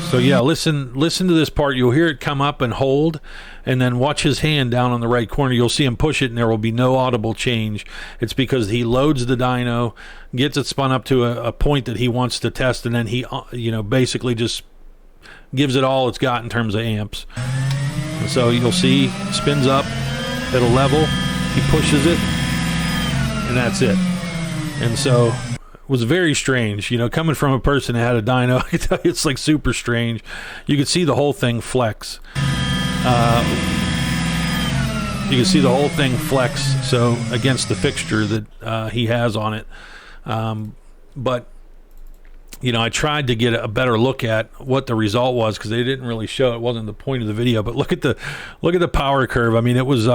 so yeah, listen to this part. You'll hear it come up and hold, and then watch his hand down on the right corner. You'll see him push it, and there will be no audible change. It's because he loads the dyno, gets it spun up to a point that he wants to test, and then he basically just gives it all it's got in terms of amps. And so you'll see, spins up, it'll level, he pushes it, and that's it. And so it was very strange, coming from a person that had a dyno. I can tell you it's like super strange. You could see the whole thing flex. So against the fixture that he has on it. But I tried to get a better look at what the result was, because they didn't really show it. Wasn't the point of the video. But look at the power curve. I mean, it was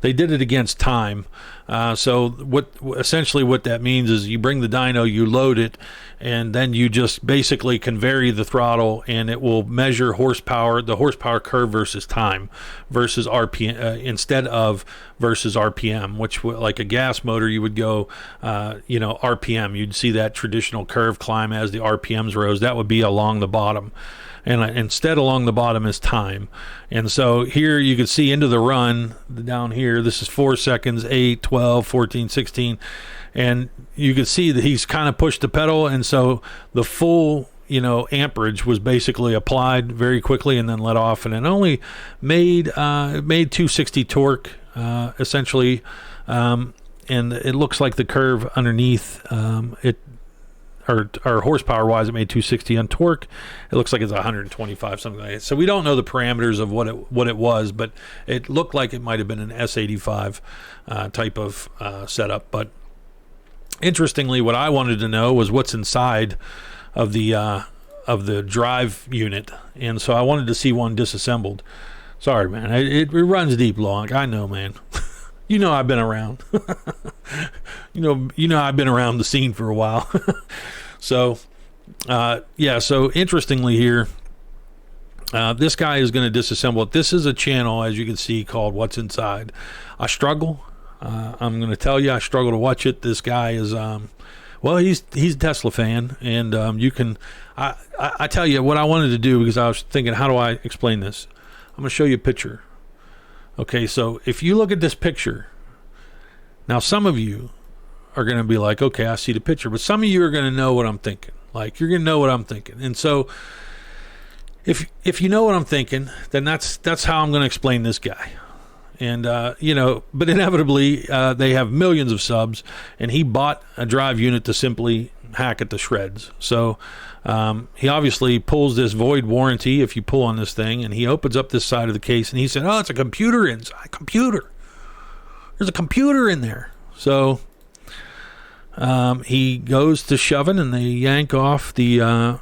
they did it against time. So what that means is you bring the dyno, you load it, and then you just basically can vary the throttle, and it will measure horsepower, the horsepower curve versus time, versus RPM instead of versus RPM, which like a gas motor you would go RPM. You'd see that traditional curve climb as the RPMs rose. That would be along the bottom. And instead along the bottom is time. And so here you can see into the run down here, this is 4 seconds, 8, 12, 14, 16. and you could see that he's kind of pushed the pedal, and so the full amperage was basically applied very quickly and then let off, and it only made 260 torque essentially, and it looks like the curve underneath or horsepower wise, it made 260. On torque, it looks like it's 125, something like that. So we don't know the parameters of what it was, but it looked like it might have been an S85 type of setup. But interestingly, what I wanted to know was what's inside of the drive unit, and so I wanted to see one disassembled. Sorry, man, it runs deep, long. I know, man. I've been around. I've been around the scene for a while. So interestingly here, this guy is going to disassemble it. This is a channel, as you can see, called What's Inside. I struggle. I'm going to tell you, I struggle to watch it. This guy is, he's a Tesla fan, and I tell you what I wanted to do, because I was thinking, how do I explain this? I'm going to show you a picture. Okay, so if you look at this picture, now some of you are going to be like, okay, I see the picture, but some of you are going to know what I'm thinking. Like, you're going to know what I'm thinking. And so if you know what I'm thinking, then that's how I'm going to explain this guy. And, but inevitably, they have millions of subs, and he bought a drive unit to simply hack it to shreds. So he obviously pulls this void warranty if you pull on this thing, and he opens up this side of the case, and he said, oh, it's a computer inside. Computer. There's a computer in there. So he goes to shoving, and they yank off the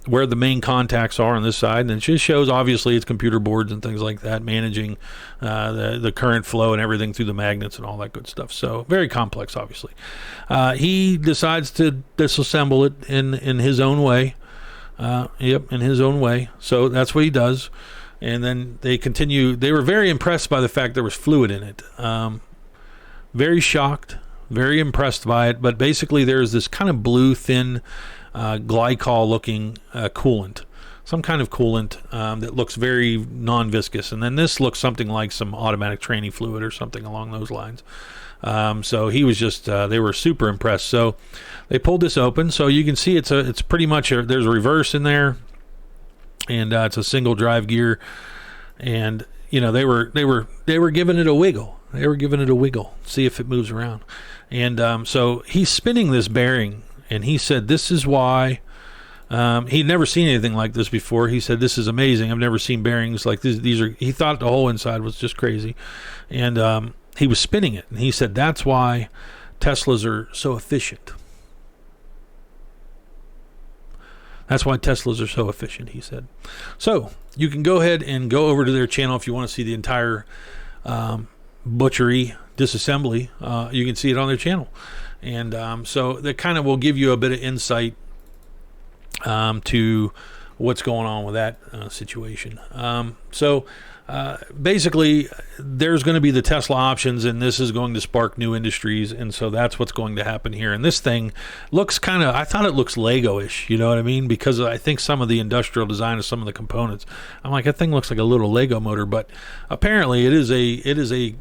where the main contacts are on this side, and it just shows obviously it's computer boards and things like that, managing the current flow and everything through the magnets and all that good stuff. So very complex, obviously. He decides to disassemble it in his own way. In his own way. So that's what he does. And then they continue. They were very impressed by the fact there was fluid in it. Very shocked, very impressed by it. But basically there's this kind of blue, thin glycol looking coolant, some kind of coolant that looks very non-viscous, and then this looks something like some automatic tranny fluid or something along those lines. So he was just they were super impressed. So they pulled this open, so you can see it's pretty much there's a reverse in there, and it's a single drive gear, and they were giving it a wiggle. They were giving it a wiggle, see if it moves around. And so he's spinning this bearing, and he said this is why he'd never seen anything like this before. He said, this is amazing. I've never seen bearings like this. He thought the whole inside was just crazy. And he was spinning it, and he said that's why Teslas are so efficient. That's why Teslas are so efficient, he said. So you can go ahead and go over to their channel if you want to see the entire butchery disassembly. You can see it on their channel. And so that kind of will give you a bit of insight to what's going on with that situation. So basically, there's going to be the Tesla options, and this is going to spark new industries, and so that's what's going to happen here. And this thing looks I thought it looks Lego-ish, you know what I mean? Because I think some of the industrial design of some of the components, I'm like, that thing looks like a little Lego motor, but apparently it is a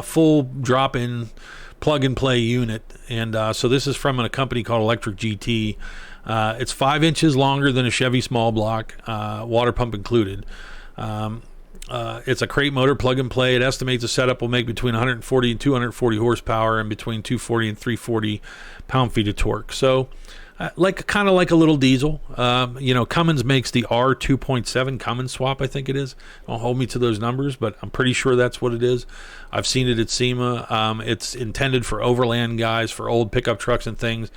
full drop-in plug-and-play unit. And so this is from a company called Electric GT. It's 5 inches longer than a Chevy small block, water pump included. It's a crate motor, plug and play. It estimates the setup will make between 140 and 240 horsepower and between 240 and 340 pound-feet of torque. So kind of like a little diesel. Cummins makes the R2.7 Cummins swap, I think it is. Don't hold me to those numbers, but I'm pretty sure that's what it is. I've seen it at SEMA. It's intended for overland guys, for old pickup trucks and things.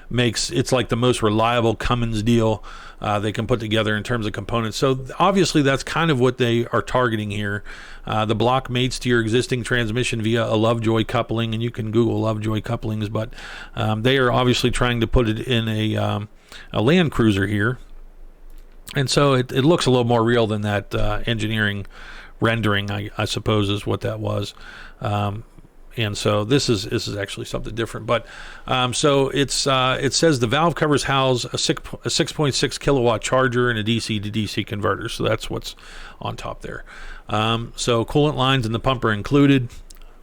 It's like the most reliable Cummins deal they can put together in terms of components. So obviously that's kind of what they are targeting here. The block mates to your existing transmission via a Lovejoy coupling, and you can Google Lovejoy couplings, but they are obviously trying to put it in a Land Cruiser here. And so it looks a little more real than that engineering rendering, I suppose, is what that was. And so this is actually something different. But so it says the valve covers house a 6.6 kilowatt charger and a DC to DC converter. So that's what's on top there. So coolant lines in the pump are included.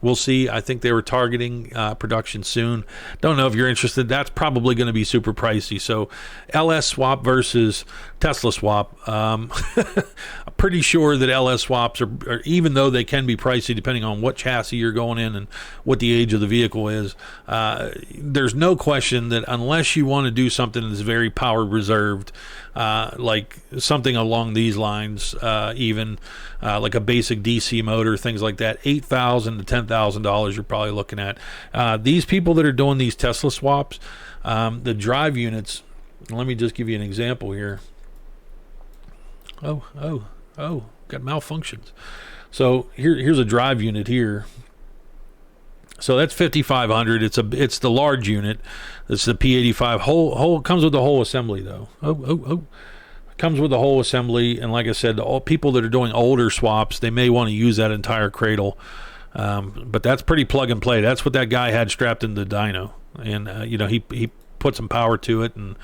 we'll see. I think they were targeting production soon. Don't know if you're interested. That's probably going to be super pricey. So LS swap versus Tesla swap. I'm pretty sure that LS swaps are, even though they can be pricey depending on what chassis you're going in and what the age of the vehicle is, there's no question that unless you want to do something that's very power reserved, like something along these lines, even like a basic DC motor, things like that, $8,000 to $10,000 you're probably looking at. These people that are doing these Tesla swaps, the drive units, let me just give you an example here. Oh, got malfunctions. So here's a drive unit here. So that's 5,500. It's the large unit. It's the P85 whole comes with the whole assembly though. Comes with the whole assembly, and like I said, all people that are doing older swaps, they may want to use that entire cradle. But that's pretty plug and play. That's what that guy had strapped in the dyno, and he put some power to it and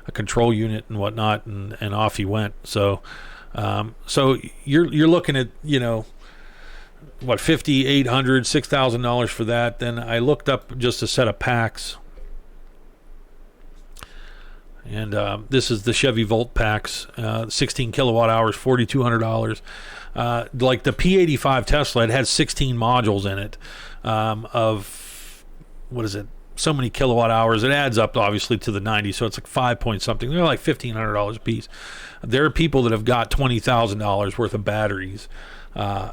a control unit and whatnot, and off he went. So you're looking at what, $5,800, $6,000 for that. Then I looked up just a set of packs, and this is the Chevy Volt packs, 16 kilowatt hours, $4,200. Like the P85 Tesla, it has 16 modules in it, of what is it? So many kilowatt hours. It adds up obviously to the 90, so it's like 5 point something. They're like $1,500 a piece. There are people that have got $20,000 worth of batteries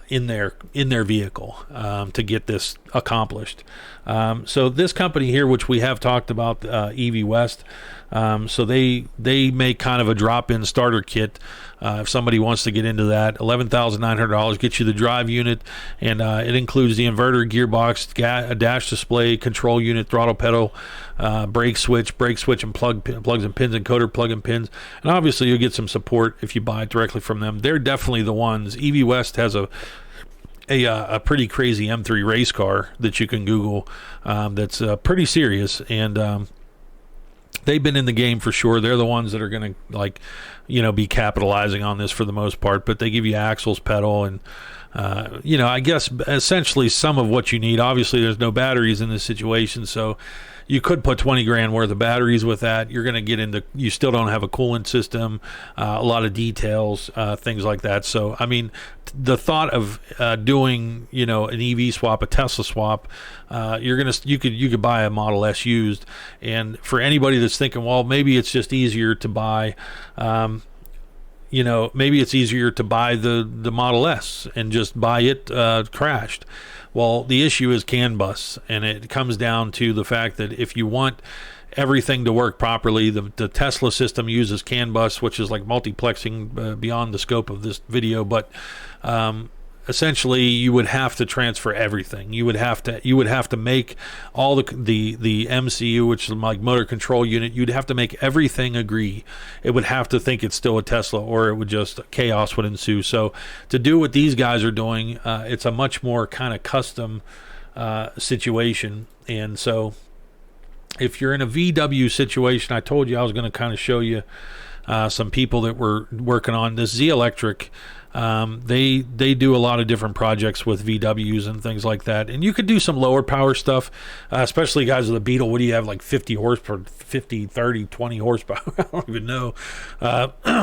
in their vehicle to get this accomplished. So this company here, which we have talked about, EV West, so they make kind of a drop-in starter kit. If somebody wants to get into that, $11,900 gets you the drive unit, and it includes the inverter, gearbox, a dash display, control unit, throttle pedal, brake switch, and plugs and pins, encoder, plug and pins, and obviously you'll get some support if you buy it directly from them. They're definitely the ones. EV West has a pretty crazy M3 race car that you can Google, that's pretty serious, and they've been in the game for sure. They're the ones that are going to be capitalizing on this for the most part, but they give you axles, pedal, and I guess essentially some of what you need. Obviously there's no batteries in this situation, so you could put 20 grand worth of batteries with that. You're going to get into, you still don't have a coolant system, a lot of details, things like that. So, I mean, the thought of doing, an EV swap, a Tesla swap, you could buy a Model S used. And for anybody that's thinking, well, maybe it's just easier to buy, maybe it's easier to buy the Model S and just buy it crashed. Well, the issue is CAN bus, and it comes down to the fact that if you want everything to work properly, the Tesla system uses CAN bus, which is like multiplexing beyond the scope of this video, but essentially you would have to transfer everything. You would have to make all the MCU, which is like motor control unit, you'd have to make everything agree. It would have to think it's still a Tesla, or it would just, chaos would ensue. So to do what these guys are doing, it's a much more kind of custom situation. And so if you're in a VW situation, I told you I was going to kind of show you some people that were working on this Z Electric. They do a lot of different projects with VWs and things like that, and you could do some lower power stuff, especially guys with a Beetle. What do you have, like 50 horsepower, 50, 30, 20 horsepower? I don't even know.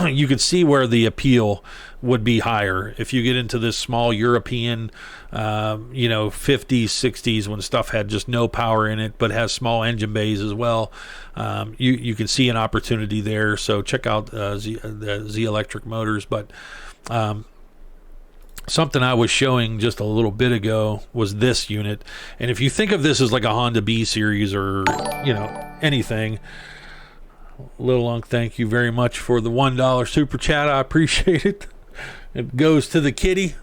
You could see where the appeal would be higher if you get into this small European 50s, 60s, when stuff had just no power in it but has small engine bays as well. You can see an opportunity there, so check out the Z Electric Motors. But something I was showing just a little bit ago was this unit, and if you think of this as like a Honda B series or anything, Little Unk, thank you very much for the $1 super chat. I appreciate it. It goes to the kitty.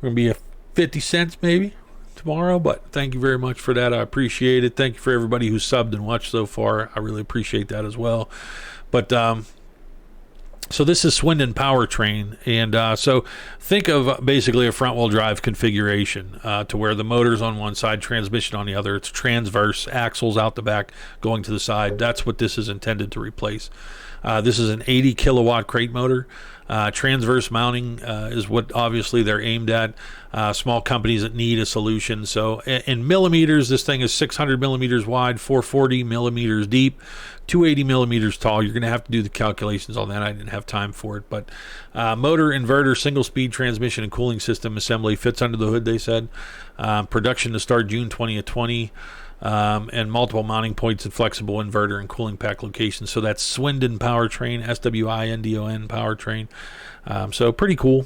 We're gonna be a 50 cents maybe tomorrow, but thank you very much for that. I appreciate it. Thank you for everybody who's subbed and watched so far. I really appreciate that as well. But so this is Swindon Powertrain, and so think of basically a front-wheel drive configuration to where the motor's on one side, transmission on the other. It's transverse, axles out the back, going to the side. That's what this is intended to replace. This is an 80 kilowatt crate motor. Transverse mounting is what obviously they're aimed at. Small companies that need a solution. So in millimeters, this thing is 600 millimeters wide, 440 millimeters deep, 280 millimeters tall. You're going to have to do the calculations on that. I didn't have time for it. But motor, inverter, single-speed transmission, and cooling system assembly fits under the hood, they said. Production to start June 20th, 20. And multiple mounting points and flexible inverter and cooling pack locations. So that's Swindon Powertrain, SWINDON Powertrain. So pretty cool.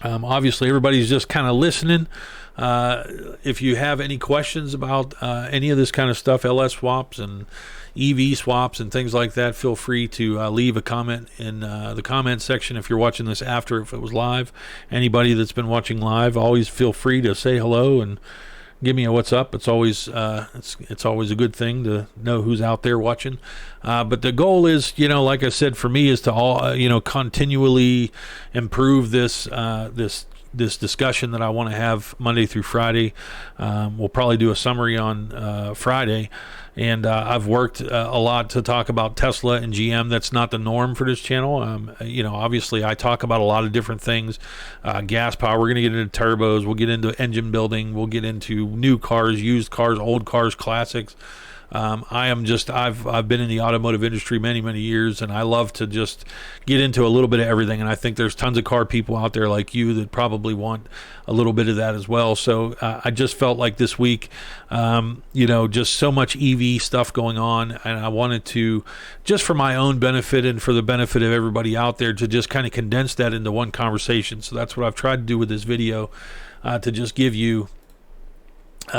Obviously, everybody's just kind of listening. If you have any questions about any of this kind of stuff, LS swaps and EV swaps and things like that, feel free to leave a comment in the comment section. If you're watching this after, if it was live, anybody that's been watching live, always feel free to say hello and give me a what's up. It's always it's always a good thing to know who's out there watching. But the goal is, like I said, for me is to continually improve this discussion that I want to have Monday through Friday. We'll probably do a summary on Friday. And I've worked a lot to talk about Tesla and GM. That's not the norm for this channel. Obviously, I talk about a lot of different things. Gas power, we're going to get into turbos. We'll get into engine building. We'll get into new cars, used cars, old cars, classics. I've been in the automotive industry many, many years, and I love to just get into a little bit of everything. And I think there's tons of car people out there like you that probably want a little bit of that as well. So I just felt like this week, just so much EV stuff going on, and I wanted to, just for my own benefit and for the benefit of everybody out there, to just kind of condense that into one conversation. So that's what I've tried to do with this video, to just give you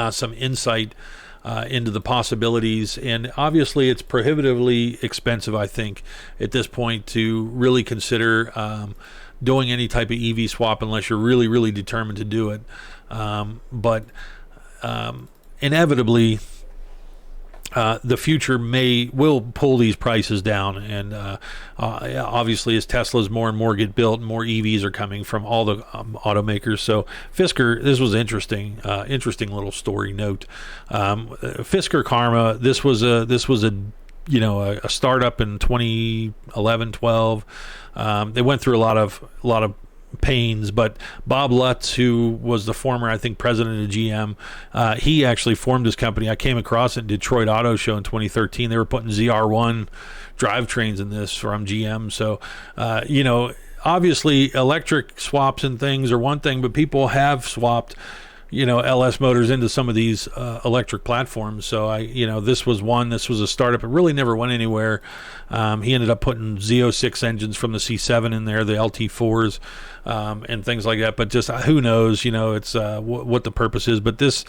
some insight into the possibilities. And obviously it's prohibitively expensive, I think, at this point to really consider doing any type of EV swap unless you're really, really determined to do it. But inevitably, the future will pull these prices down, and obviously as Teslas more and more get built, more EVs are coming from all the automakers. So Fisker, this was interesting little story note. Fisker Karma, this was a startup in 2011, 12. They went through a lot of pains, but Bob Lutz, who was the former, I think, president of GM, he actually formed his company. I came across it at Detroit Auto Show in 2013. They were putting ZR1 drivetrains in this from GM. So, obviously electric swaps and things are one thing, but people have swapped LS motors into some of these electric platforms. So this was a startup. It really never went anywhere. He ended up putting Z06 engines from the C7 in there, the LT4s, and things like that. But just who knows, it's what the purpose is. But this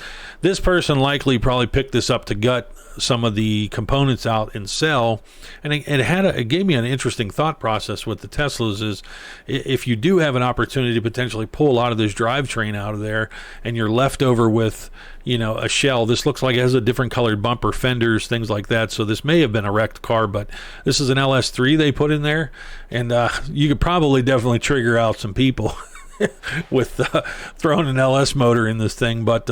person likely probably picked this up to gut some of the components out and sell. And it gave me an interesting thought process with the Teslas is, if you do have an opportunity to potentially pull a lot of this drivetrain out of there and you're left over with a shell. This looks like it has a different colored bumper, fenders, things like that. So this may have been a wrecked car, but this is an LS3 they put in there, and you could probably definitely trigger out some people with throwing an LS motor in this thing. But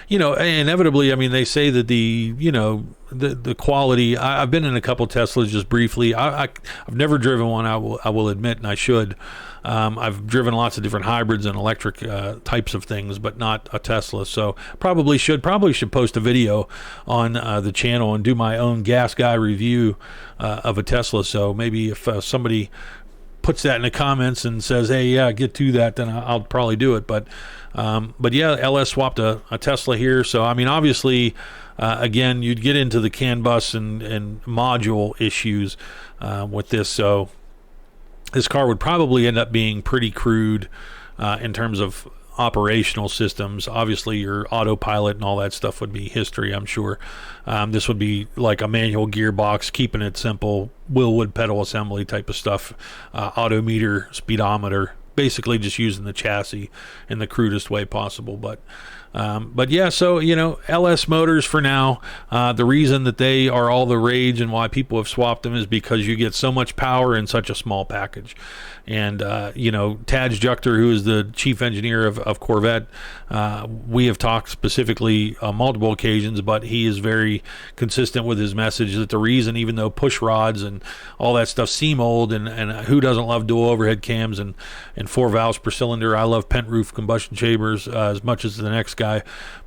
inevitably, they say that the quality. I've been in a couple Teslas just briefly. I've never driven one. I will admit, and I should. I've driven lots of different hybrids and electric types of things, but not a Tesla. So probably should post a video on the channel and do my own gas guy review of a Tesla. So maybe if somebody puts that in the comments and says, hey, yeah, get to that, then I'll probably do it. But yeah, LS swapped a Tesla here. So, obviously, again, you'd get into the CAN bus and module issues with this. So this car would probably end up being pretty crude in terms of operational systems. Obviously, your autopilot and all that stuff would be history, I'm sure. This would be like a manual gearbox, keeping it simple, wheel-wood pedal assembly type of stuff, odometer, speedometer, basically just using the chassis in the crudest way possible. But But yeah, so, you know, LS motors for now, the reason that they are all the rage and why people have swapped them is because you get so much power in such a small package. And, you know, Taj Juchter, who is the chief engineer of Corvette, we have talked specifically on multiple occasions, but he is very consistent with his message that the reason, even though push rods and all that stuff seem old, and who doesn't love dual overhead cams and 4 valves per cylinder? I love pent roof combustion chambers as much as the next guy,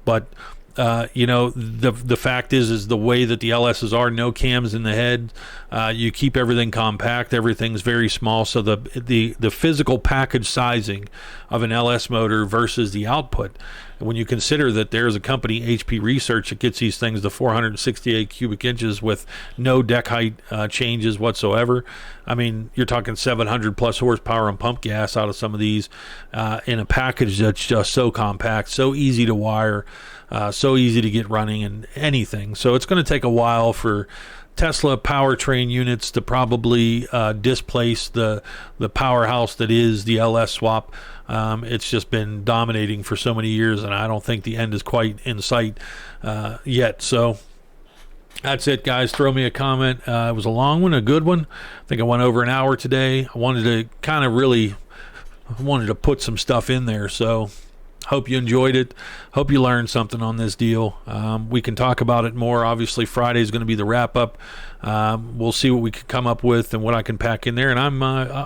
but you know, the fact is the way that the LSs are, no cams in the head, you keep everything compact, everything's very small, so the physical package sizing of an LS motor versus the output, when you consider that there's a company, HP Research, that gets these things to 468 cubic inches with no deck height changes whatsoever. I mean, you're talking 700 plus horsepower and pump gas out of some of these in a package that's just so compact, so easy to wire, so easy to get running and anything. So it's going to take a while for Tesla powertrain units to probably displace the powerhouse that is the LS swap. It's just been dominating for so many years, and I don't think the end is quite in sight yet. So that's it, guys. Throw me a comment. It was a long one, a good one. I think I went over an hour today. I wanted to kind of really put some stuff in there, so hope you enjoyed it. Hope you learned something on this deal. We can talk about it more. Obviously, Friday is going to be the wrap-up. We'll see what we can come up with and what I can pack in there. And I'm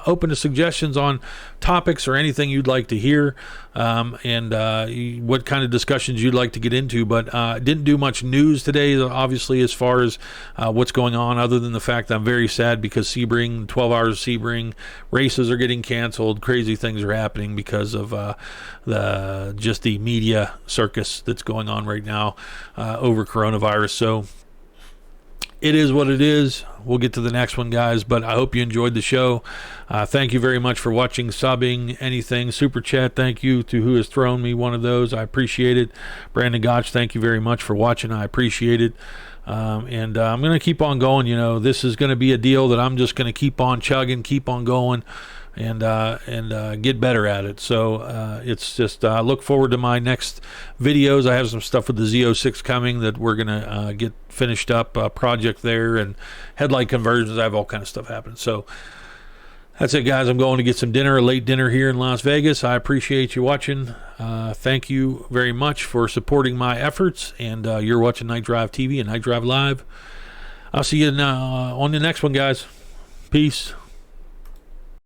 open to suggestions on topics or anything you'd like to hear, and what kind of discussions you'd like to get into. But didn't do much news today, obviously, as far as what's going on, other than the fact that I'm very sad because Sebring, 12 hours of Sebring races are getting canceled. Crazy things are happening because of the media circus that's going on right now over coronavirus. So it is what it is. We'll get to the next one, guys, but I hope you enjoyed the show. Thank you very much for watching, subbing, anything, super chat. Thank you to who has thrown me one of those. I appreciate it. Brandon Gotch, thank you very much for watching. I appreciate it. And I'm going to keep on going. You know, this is going to be a deal that I'm just going to keep on chugging, keep on going, and get better at it. So it's just look forward to my next videos. I have some stuff with the Z06 coming that we're gonna get finished up, project there, and headlight conversions. I have all kind of stuff happening. So that's it, guys. I'm going to get some dinner, a late dinner here in Las Vegas. I appreciate you watching. Thank you very much for supporting my efforts, and you're watching Night Drive TV and Night Drive Live. I'll see you on the next one, guys. Peace.